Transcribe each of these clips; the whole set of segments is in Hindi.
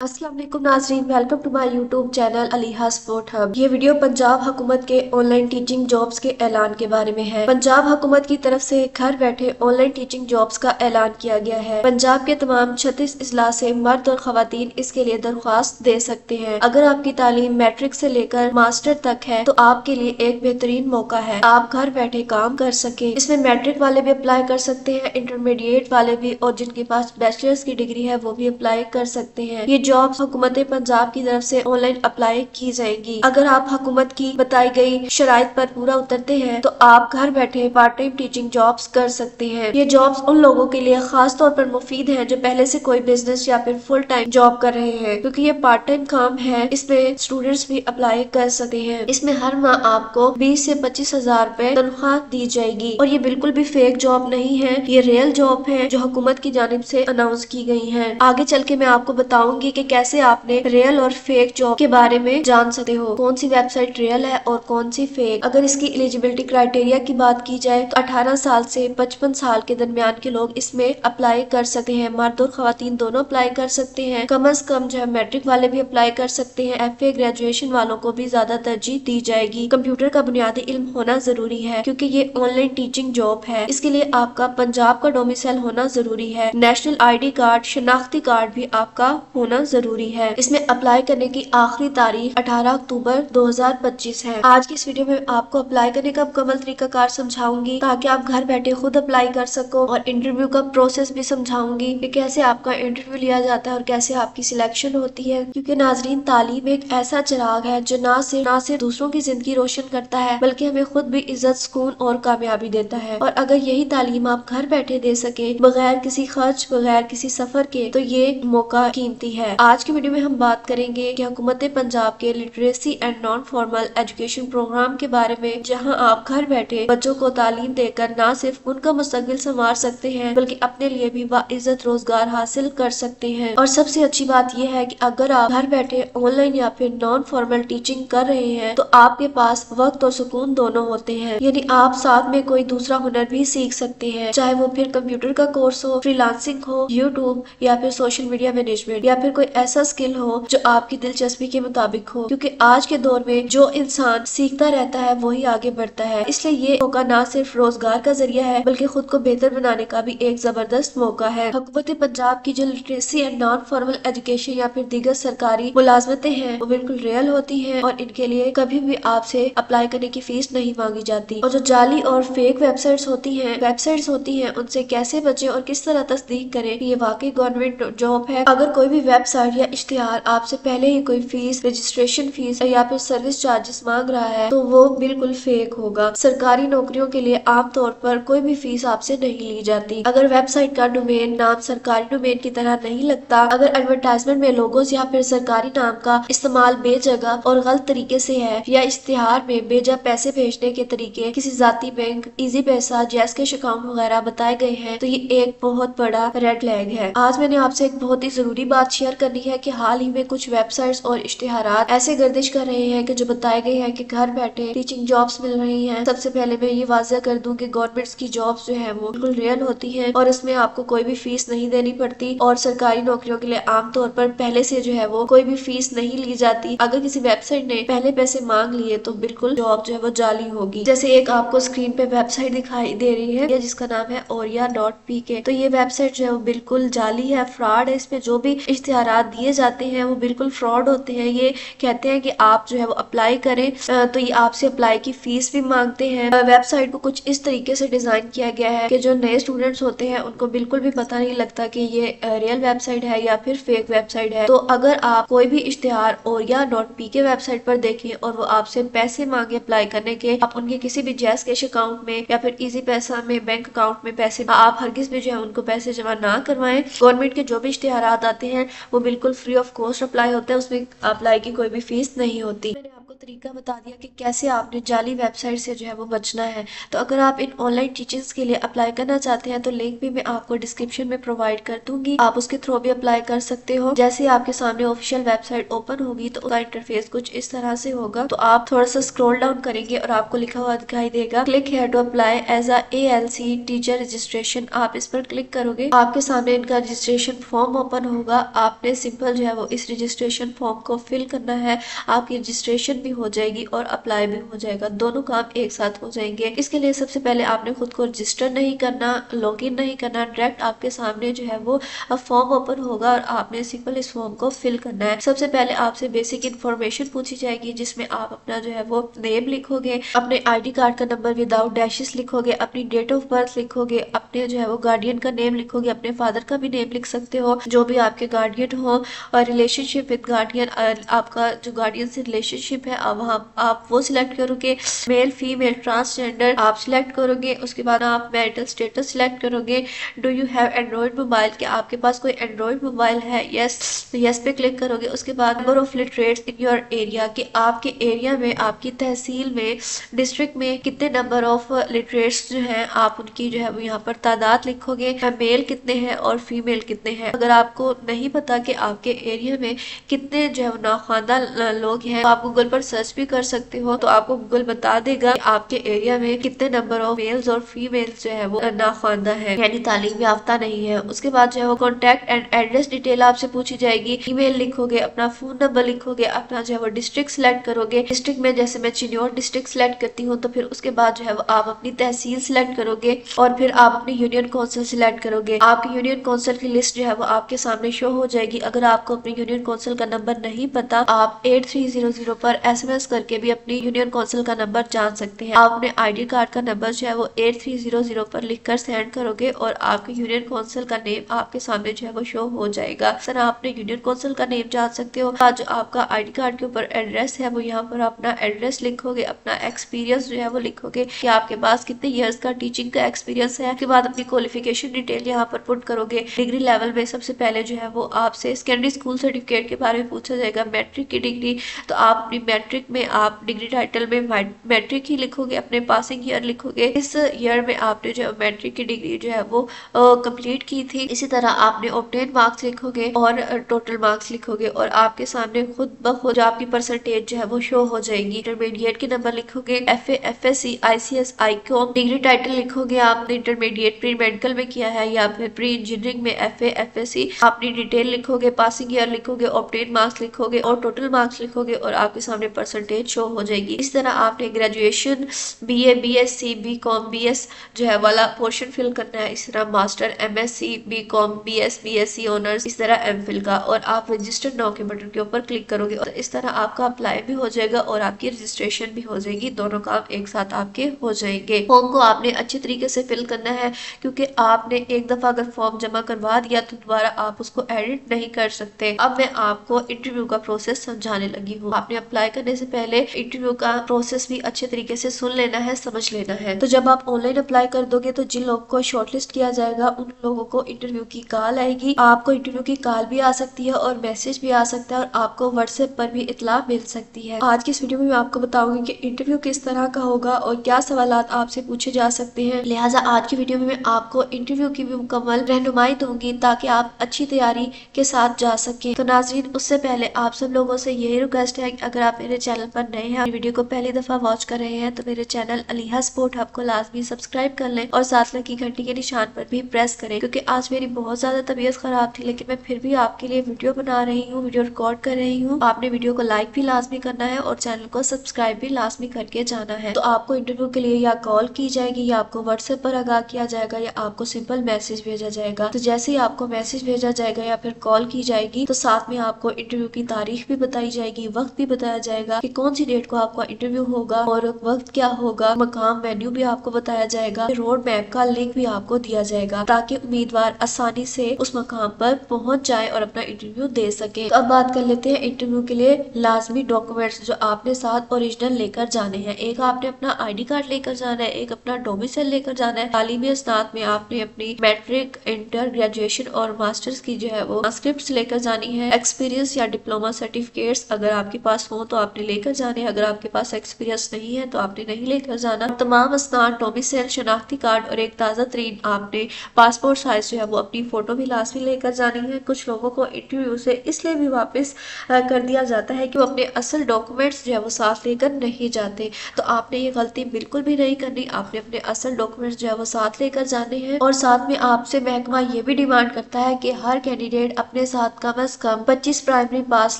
अस्सलाम वालेकुम नाज़रीन, welcome to my YouTube channel Aliha Sport Hub. ये वीडियो पंजाब हुकूमत के ऑनलाइन टीचिंग जॉब्स के ऐलान के बारे में है। पंजाब हुकूमत की तरफ से घर बैठे ऑनलाइन टीचिंग जॉब्स का ऐलान किया गया है। पंजाब के तमाम 36 अजला से मर्द और खवातीन इसके लिए दरख्वास्त दे सकते हैं। अगर आपकी तालीम मैट्रिक से लेकर मास्टर तक है तो आपके लिए एक बेहतरीन मौका है, आप घर बैठे काम कर सके। इसमें मैट्रिक वाले भी अप्लाई कर सकते हैं, इंटरमीडिएट वाले भी, और जिनके पास बैचलर्स की डिग्री है वो भी अप्लाई कर सकते हैं। ये जॉब हुकूमत पंजाब की तरफ से ऑनलाइन अप्लाई की जाएगी। अगर आप हुकूमत की बताई गई शराइत पर पूरा उतरते हैं तो आप घर बैठे पार्ट टाइम टीचिंग जॉब्स कर सकते हैं। ये जॉब्स उन लोगों के लिए खास तौर पर मुफीद हैं जो पहले से कोई बिजनेस या फिर फुल टाइम जॉब कर रहे हैं, क्योंकि ये पार्ट टाइम काम है। इसमें स्टूडेंट्स भी अप्लाई कर सकते हैं। इसमें हर माह आपको 20 से 25,000 रुपए तनख्वाह दी जाएगी और ये बिल्कुल भी फेक जॉब नहीं है, ये रियल जॉब है जो हुकूमत की जानिब से अनाउंस की गई है। आगे चल के मैं आपको बताऊंगी कि कैसे आपने रियल और फेक जॉब के बारे में जान सकते हो, कौन सी वेबसाइट रियल है और कौन सी फेक। अगर इसकी एलिजिबिलिटी क्राइटेरिया की बात की जाए तो 18 साल से 55 साल के दरमियान के लोग इसमें अप्लाई कर सकते हैं। मर्द और खवातीन दोनों अप्लाई कर सकते हैं। कम अज कम जो है मैट्रिक वाले भी अप्लाई कर सकते हैं। FA ग्रेजुएशन वालों को भी ज्यादा तरजीह दी जाएगी। कंप्यूटर का बुनियादी इल्म होना जरूरी है क्योंकि ये ऑनलाइन टीचिंग जॉब है। इसके लिए आपका पंजाब का डोमिसाइल होना जरूरी है। नेशनल ID कार्ड, शनाख्ती कार्ड भी आपका होना जरूरी है। इसमें अप्लाई करने की आखिरी तारीख 18 अक्टूबर 2025 है। आज की इस वीडियो में आपको अप्लाई करने का मुकम्मल तरीकाकार समझाऊंगी ताकि आप घर बैठे खुद अप्लाई कर सको, और इंटरव्यू का प्रोसेस भी समझाऊंगी कि कैसे आपका इंटरव्यू लिया जाता है और कैसे आपकी सिलेक्शन होती है। क्योंकि नाजरीन, तालीम एक ऐसा चिराग है जो ना सिर्फ दूसरों की जिंदगी रोशन करता है बल्कि हमें खुद भी इज्जत, सुकून और कामयाबी देता है। और अगर यही तालीम आप घर बैठे दे सके बगैर किसी खर्च, बगैर किसी सफर के, तो ये मौका कीमती है। आज की वीडियो में हम बात करेंगे कि हुकूमत पंजाब के literacy and non formal education programme के बारे में, जहां आप घर बैठे बच्चों को तालीम देकर न सिर्फ उनका मुस्तकबिल संवार सकते हैं बल्कि अपने लिए भी बाइज्जत रोजगार हासिल कर सकते हैं। और सबसे अच्छी बात यह है कि अगर आप घर बैठे ऑनलाइन या फिर नॉन फॉर्मल टीचिंग कर रहे हैं तो आपके पास वक्त और सुकून दोनों होते हैं। यानी आप साथ में कोई दूसरा हुनर भी सीख सकते हैं, चाहे वो फिर कंप्यूटर का कोर्स हो, फ्रीलांसिंग हो, यूट्यूब या फिर सोशल मीडिया मैनेजमेंट, या फिर कोई ऐसा स्किल हो जो आपकी दिलचस्पी के मुताबिक हो। क्योंकि आज के दौर में जो इंसान सीखता रहता है वही आगे बढ़ता है। इसलिए ये मौका न सिर्फ रोजगार का जरिया है बल्कि खुद को बेहतर बनाने का भी एक जबरदस्त मौका है। हुकूमत पंजाब की जो literacy and non formal education या फिर दीगर सरकारी मुलाजमतें हैं वो बिल्कुल रियल होती हैं और इनके लिए कभी भी आपसे अप्लाई करने की फीस नहीं मांगी जाती। और जो जाली और फेक वेबसाइट्स होती हैं उनसे कैसे बचे और किस तरह तस्दीक करें ये वाकई गवर्नमेंट जॉब है। अगर कोई भी वेबसाइट या इश्तिहार आपसे पहले ही कोई फीस, रजिस्ट्रेशन फीस या फिर सर्विस चार्जेस मांग रहा है तो वो बिल्कुल फेक होगा। सरकारी नौकरियों के लिए आमतौर पर कोई भी फीस आपसे नहीं ली जाती। अगर वेबसाइट का डोमेन नाम सरकारी डोमेन की तरह नहीं लगता, अगर एडवर्टाइजमेंट में लोगोज या फिर सरकारी नाम का इस्तेमाल बेजगह और गलत तरीके से है, या इश्तिहार में बेजा पैसे भेजने के तरीके किसी जाती बैंक, इजी पैसा, जैस कैश अकाउंट वगैरह बताए गए हैं तो ये एक बहुत बड़ा रेड फ्लैग है। आज मैंने आपसे एक बहुत ही जरूरी बात शेयर करनी है कि हाल ही में कुछ वेबसाइट्स और इश्तिहारात ऐसे गर्दिश कर रहे हैं कि जो बताए गए हैं कि घर बैठे टीचिंग जॉब्स मिल रही हैं। सबसे पहले मैं ये वाज़ह कर दूं कि गवर्नमेंट्स की जॉब्स जो है वो बिल्कुल रियल होती हैं और इसमें आपको कोई भी फीस नहीं देनी पड़ती, और सरकारी नौकरियों के लिए आमतौर पर पहले से जो है वो कोई भी फीस नहीं ली जाती। अगर किसी वेबसाइट ने पहले पैसे मांग लिए तो बिल्कुल जॉब जो है वो जाली होगी। जैसे एक आपको स्क्रीन पे वेबसाइट दिखाई दे रही है जिसका नाम है Oria.pk, तो ये वेबसाइट जो है वो बिल्कुल जाली है, फ्रॉड है। इसमें जो भी इश्तिहारात दिए जाते हैं वो बिल्कुल फ्रॉड होते हैं। ये कहते हैं कि आप जो है वो अप्लाई करें तो ये आपसे अप्लाई की फीस भी मांगते हैं। वेबसाइट को कुछ इस तरीके से डिजाइन किया गया है कि जो नए स्टूडेंट्स होते हैं उनको बिल्कुल भी पता नहीं लगता कि ये रियल वेबसाइट है या फिर फेक वेबसाइट है। तो अगर आप कोई भी इश्तिहार Oria.pk वेबसाइट पर देखें और वो आपसे पैसे मांगे अप्लाई करने के, आप उनके किसी भी जैस कैश अकाउंट में या फिर इजी पैसा में, बैंक अकाउंट में पैसे आप हरगिज भी जो है उनको पैसे जमा ना करवाएं। गवर्नमेंट के जो भी इश्तिहारात आते हैं वो बिल्कुल फ्री ऑफ कॉस्ट अप्लाई होता है, उसमें अप्लाई की कोई भी फीस नहीं होती। मैंने आपको तरीका बता दिया कि कैसे आपने जाली वेबसाइट से जो है वो बचना है। तो अगर आप इन ऑनलाइन टीचिंग्स के लिए अप्लाई करना चाहते हैं तो लिंक भी मैं आपको डिस्क्रिप्शन में प्रोवाइड कर दूंगी, आप उसके थ्रू भी अप्लाई कर सकते हो। जैसे आपके सामने ऑफिशियल वेबसाइट ओपन होगी तो उसका इंटरफेस कुछ इस तरह से होगा। तो आप थोड़ा सा स्क्रॉल डाउन करेंगे और आपको लिखा हुआ दिखाई देगा click here to apply as a ALC teacher registration. आप इस पर क्लिक करोगे, आपके सामने इनका रजिस्ट्रेशन फॉर्म ओपन होगा। आपने सिंपल जो है वो इस रजिस्ट्रेशन फॉर्म को फिल करना है, आपकी रजिस्ट्रेशन भी हो जाएगी और अप्लाई भी हो जाएगा, दोनों काम एक साथ हो जाएंगे। इसके लिए सबसे पहले आपने खुद को रजिस्टर नहीं करना, लॉगिन नहीं करना, डायरेक्ट आपके सामने जो है वो फॉर्म ओपन होगा और आपने सिंपल इस फॉर्म को फिल करना है। सबसे पहले आपसे बेसिक इन्फॉर्मेशन पूछी जाएगी जिसमें आप अपना जो है वो नेम लिखोगे, अपने ID कार्ड का नंबर विदाउट डैशेस लिखोगे, अपनी डेट ऑफ बर्थ लिखोगे, अपने जो है वो गार्डियन का नेम लिखोगे, अपने फादर का भी नेम लिख सकते हो जो भी आपके गार्डियन हो, और रिलेशनशिप विद गार्डियन, आपका जो गार्डियन से रिलेशनशिप है वहाँ आप वो सिलेक्ट करोगे, मेल फीमेल ट्रांसजेंडर आप सिलेक्ट करोगे। उसके बाद आप मैरिटल स्टेटस सिलेक्ट करोगे। Do you have Android mobile, कि आपके पास कोई एंड्रॉइड मोबाइल है, यस, तो यस पे क्लिक करोगे। उसके बाद number of literates in your area, कि आपके एरिया में, आपकी तहसील में, डिस्ट्रिक्ट में कितने नंबर ऑफ लिटरेट्स जो हैं आप उनकी जो है वो यहाँ पर तादाद लिखोगे, मेल कितने हैं और फीमेल कितने हैं। अगर आपको नहीं पता कि आपके एरिया में कितने जो है नाख्वानदा लोग हैं तो आप गूगल पर सर्च भी कर सकते हो, तो आपको गूगल बता देगा कि आपके एरिया में कितने नंबर ऑफ मेल्स और फीमेल्स जो है वो नाख्वानदा है, यानी तालीम याफ्ता नहीं है। उसके बाद जो है वो कॉन्टैक्ट एंड एड्रेस डिटेल आपसे पूछी जाएगी, ईमेल लिखोगे, अपना फोन नंबर लिखोगे, अपना जो है वो डिस्ट्रिक्ट सिलेक्ट करोगे। डिस्ट्रिक्ट में जैसे मैं चिन्योर डिस्ट्रिक्ट सिलेक्ट करती हूँ, तो फिर उसके बाद जो है वो आप अपनी तहसील सिलेक्ट करोगे और फिर आप अपनी यूनियन काउंसिल सिलेक्ट करोगे। आपकी यूनियन काउंसिल की लिस्ट जो है वो आपके सामने शो हो जाएगी। अगर आपको अपनी यूनियन काउंसिल का नंबर नहीं पता, आप 8300 पर SMS करके भी अपनी यूनियन काउंसिल का नंबर जान सकते हैं। आप अपने ID कार्ड का नंबर जो है वो 8300 पर लिखकर सेंड करोगे और आपके यूनियन काउंसिल का नेम आपके सामने जो है वो शो हो जाएगा। सर आपने यूनियन काउंसिल का नेम जान सकते हो। जो आपका ID कार्ड के ऊपर एड्रेस है वो यहाँ पर अपना एड्रेस लिखोगे, अपना एक्सपीरियंस जो है वो लिखोगे कि आपके पास कितने इयर्स का टीचिंग का एक्सपीरियंस है। उसके बाद अपनी क्वालिफिकेशन डिटेल यहाँ पर पुट करोगे। डिग्री लेवल में सबसे पहले जो है वो आपसे सेकेंडरी स्कूल सर्टिफिकेट के बारे में पूछा जाएगा, मैट्रिक की डिग्री, तो आप अपनी मैट्रिक में आप डिग्री टाइटल में मैट्रिक ही लिखोगे, अपने पासिंग ईयर लिखोगे, इस ईयर में आपने जो मैट्रिक की डिग्री जो है वो कंप्लीट की थी। इसी तरह आपने ऑब्टेन मार्क्स लिखोगे और टोटल मार्क्स लिखोगे और आपके सामने खुद ब खुद जो आपकी परसेंटेज जो है वो शो हो जाएगी। इंटरमीडिएट के नंबर लिखोगे, FA FSC ICS ICOM, degree title लिखोगे, आपने इंटरमीडिएट प्री मेडिकल में किया है या फिर प्री इंजीनियरिंग में FA FSC, अपनी डिटेल लिखोगे, पासिंग ईयर लिखोगे, ऑब्टेन मार्क्स लिखोगे और टोटल मार्क्स लिखोगे और आपके सामने परसेंटेज शो हो जाएगी। इस तरह आपने graduation BA BSc BCom BS जो है वाला पोर्शन फिल करना है। इस तरह master MSc BCom BS BSc honours, इस तरह MPhil का, और आप रजिस्टर नाउ के बटन के ऊपर क्लिक करोगे और इस तरह आपका अप्लाई भी हो जाएगा और आपकी रजिस्ट्रेशन भी हो जाएगी। दोनों काम एक साथ आपके हो जाएंगे। फॉर्म को आपने अच्छे तरीके से फिल करना है क्योंकि आपने एक दफा अगर फॉर्म जमा करवा दिया तो दोबारा आप उसको एडिट नहीं कर सकते। अब मैं आपको इंटरव्यू का प्रोसेस समझाने लगी हूँ। आपने अप्लाई करने से पहले इंटरव्यू का प्रोसेस भी अच्छे तरीके से सुन लेना है, समझ लेना है। तो जब आप ऑनलाइन अप्लाई कर दोगे तो जिन लोगों को शॉर्टलिस्ट किया जाएगा उन लोगों को इंटरव्यू की कॉल आएगी। आपको इंटरव्यू की कॉल भी आ सकती है और मैसेज भी आ सकता है और आपको व्हाट्सएप पर भी इतला मिल सकती है। आज की इस वीडियो में मैं आपको बताऊंगी कि इंटरव्यू किस तरह का होगा और क्या सवालात आपसे पूछे जा सकते हैं। लिहाजा आज की वीडियो में मैं आपको इंटरव्यू की भी मुकम्मल रहनुमाई दूंगी ताकि आप अच्छी तैयारी के साथ जा सके। तो नाजरीन, उससे पहले आप सब लोगों से यही रिक्वेस्ट है कि अगर आप मेरे चैनल पर नए हैं, वीडियो को पहली दफा वॉच कर रहे हैं, तो मेरे चैनल अलीहा स्पोर्ट हब को लाजमी सब्सक्राइब कर लें और साथ लगी घंटी के निशान पर भी प्रेस करें क्योंकि आज मेरी बहुत ज्यादा तबीयत खराब थी लेकिन मैं फिर भी आपके लिए वीडियो बना रही हूँ, वीडियो रिकॉर्ड कर रही हूँ। आपने वीडियो को लाइक भी लाजमी करना है और चैनल को सब्सक्राइब भी लाजमी करके जाना है। तो आपको इंटरव्यू के लिए या कॉल की जाएगी या आपको व्हाट्सएप पर आगाह किया जाएगा या आपको सिंपल मैसेज भेजा जाएगा। तो जैसे ही आपको मैसेज भेजा जाएगा या फिर कॉल की जाएगी तो साथ में आपको इंटरव्यू की तारीख भी बताई जाएगी, वक्त भी बताया जाएगा कि कौन सी डेट को आपका इंटरव्यू होगा और वक्त क्या होगा, मकाम वेन्यू भी आपको बताया जाएगा, रोड मैप का लिंक भी आपको दिया जाएगा ताकि उम्मीदवार आसानी से उस मकाम पर पहुंच जाए और अपना इंटरव्यू दे सके। तो अब बात कर लेते हैं इंटरव्यू के लिए लाजमी डॉक्यूमेंट्स जो आपने साथ ओरिजिनल लेकर जाने हैं। एक आपने अपना ID कार्ड लेकर जाना है, एक अपना डोमिसाइल लेकर जाना है। तालीमी स्नात में आपने अपनी मैट्रिक, इंटर, ग्रेजुएशन और मास्टर्स की जो है वो ट्रांसक्रिप्ट लेकर जानी है। एक्सपीरियंस या डिप्लोमा सर्टिफिकेट्स अगर आपके पास हो तो आपने लेकर जाने। अगर आपके पास एक्सपीरियंस नहीं है तो आपने नहीं लेकर जाना। तमाम असनाद, डोमिसाइल, शनाख्ती कार्ड और एक ताज़ा तरीन आपने पासपोर्ट साइज जो है वो अपनी फोटो भी लाजमी लेकर जानी है। कुछ लोगों को इंटरव्यू से इसलिए भी वापस कर दिया जाता है कि वो अपने असल डॉक्यूमेंट्स जो है वो साथ लेकर नहीं जाते। तो आपने ये गलती बिल्कुल भी नहीं करनी। आपने अपने असल डॉक्यूमेंट्स जो है वो साथ लेकर जाने हैं। और साथ में आपसे महकमा ये भी डिमांड करता है कि हर कैंडिडेट अपने साथ कम से कम 25 प्राइमरी पास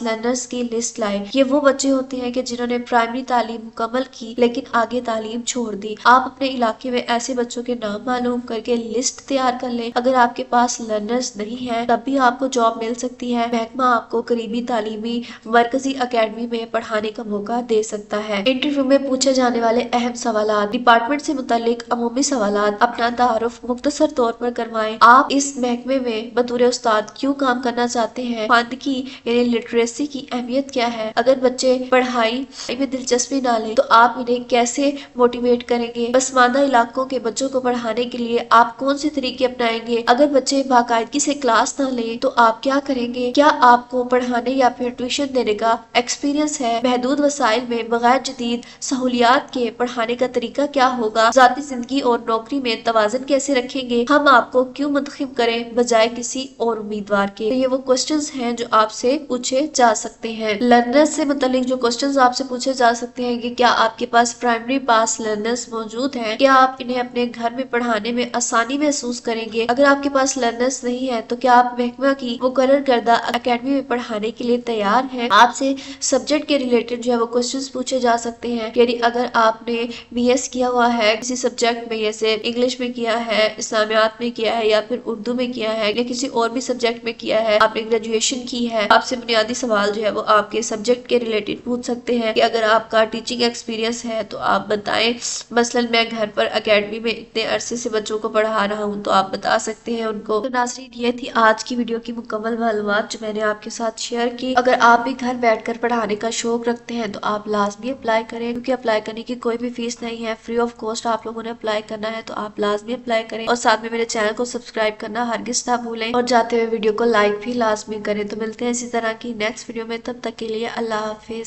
लर्नर्स की लिस्ट लाए। ये वो बच्चे होते हैं कि जिन्होंने प्राइमरी तालीम मुकम्मल की लेकिन आगे तालीम छोड़ दी। आप अपने इलाके में ऐसे बच्चों के नाम मालूम करके लिस्ट तैयार कर लें। अगर आपके पास लर्नर्स नहीं है तब भी आपको जॉब मिल सकती है। महकमा आपको करीबी तालीमी मरकजी अकेडमी में पढ़ाने का मौका दे सकता है। इंटरव्यू में पूछे जाने वाले अहम सवालात, डिपार्टमेंट से मुतालिक अमूमी सवालात, अपना तारुफ मुख्तसर तौर पर करवाएं। आप इस महकमे में बतौर उस्ताद क्यों काम करना चाहते हैं? ख्वानदगी यानी लिटरेसी की अहमियत क्या है? अगर बच्चे पढ़ाई में दिलचस्पी ना लें तो आप इन्हें कैसे मोटिवेट करेंगे? पसमानदा इलाकों के बच्चों को पढ़ाने के लिए आप कौन से तरीके अपनाएंगे? अगर बच्चे बाकायदगी से क्लास ना लें तो आप क्या करेंगे? क्या आपको पढ़ाने या फिर ट्यूशन देने का एक्सपीरियंस है? महदूद वसाइल में बगैर जदीद सहूलियात के पढ़ाने का तरीका क्या होगा? जाती जिंदगी और नौकरी में तवाज़ुन कैसे रखेंगे? हम आपको क्यों मुंतखब करें बजाय किसी और उम्मीदवार के? तो ये वो क्वेश्चंस हैं जो आपसे पूछे जा सकते हैं। लर्नर्स से मुतालिक जो क्वेश्चंस आपसे पूछे जा सकते हैं कि क्या आपके पास प्राइमरी पास लर्नर्स मौजूद हैं? क्या आप इन्हें अपने घर में पढ़ाने में आसानी महसूस करेंगे? अगर आपके पास लर्नर्स नहीं है तो क्या आप महकमा की मुकर्रर करदा अकेडमी में पढ़ाने के लिए तैयार हैं? आपसे सब्जेक्ट के रिलेटेड जो है वो क्वेश्चंस पूछे जा सकते हैं। यानी अगर आपने बीएस किया हुआ है किसी सब्जेक्ट में, जैसे इंग्लिश में किया है, इस्लामियात में किया है या फिर उर्दू में किया है या किसी और भी सब्जेक्ट में किया है, आपने ग्रेजुएशन की है, आपसे बुनियादी सवाल जो है वो आपके सब्जेक्ट के रिलेटेड पूछ सकते हैं कि अगर आपका टीचिंग एक्सपीरियंस है तो आप बताएं। मसलन मैं घर पर अकेडमी में इतने अरसे से बच्चों को पढ़ा रहा हूँ तो आप बता सकते हैं उनको। तो नाज़रीन, ये थी आज की वीडियो की मुकम्मल मालूमात जो मैंने आपके साथ शेयर की। अगर आप भी घर बैठकर पढ़ाने का शौक रखते हैं तो आप लाजमी अप्लाई करें, क्योंकि अप्लाई करने की कोई भी फीस नहीं है, फ्री ऑफ कॉस्ट आप लोगों ने अप्लाई करना है। तो आप लाजमी अप्लाई करें और साथ में मेरे चैनल को सब्सक्राइब करना हरगिज ना भूलें और जाते हुए वीडियो को लाइक भी लाजमी करें। तो मिलते हैं इसी तरह की नेक्स्ट वीडियो में, तब तक के लिए अल्लाह हाफिज।